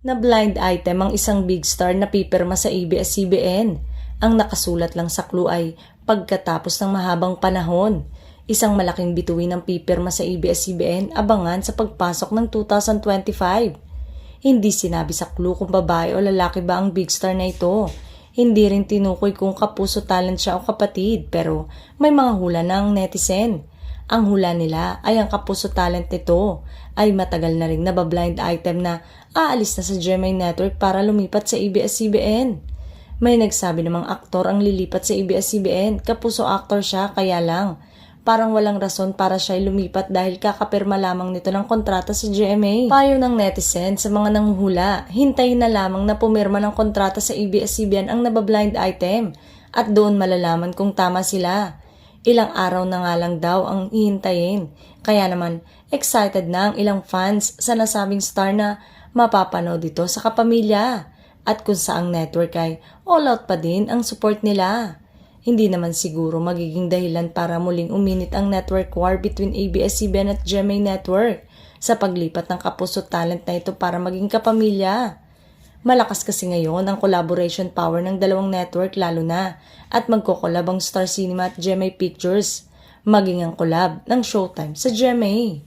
Na blind item ang isang big star na pipirma sa ABS-CBN. Ang nakasulat lang sa clue ay pagkatapos ng mahabang panahon. Isang malaking bituin ang pipirma sa ABS-CBN abangan sa pagpasok ng 2025. Hindi sinabi sa clue kung babae o lalaki ba ang big star na ito. Hindi rin tinukoy kung kapuso talent siya o kapatid, pero may mga hula na ang netizen. Ang hula nila ay ang kapuso talent nito ay matagal na rin nabablind item na aalis na sa GMA Network para lumipat sa ABS-CBN. May nagsabi namang aktor ang lilipat sa ABS-CBN, kapuso actor siya kaya lang. Parang walang rason para siya lumipat dahil kakapirma lamang nito ng kontrata sa GMA. Payo ng netizen sa mga nanghuhula, hintayin na lamang na pumirma ng kontrata sa ABS-CBN ang nabablind item at doon malalaman kung tama sila. Ilang araw na nga lang daw ang hihintayin. Kaya naman, excited na ang ilang fans sa nasabing star na mapapanood dito sa kapamilya. At kung saang network ay all out pa din ang support nila. Hindi naman siguro magiging dahilan para muling uminit ang network war between ABS-CBN at GMA Network sa paglipat ng kapuso talent na ito para maging kapamilya. Malakas kasi ngayon ang collaboration power ng dalawang network lalo na at magkokolab ang Star Cinema at GMA Pictures, maging ang collab ng Showtime sa GMA.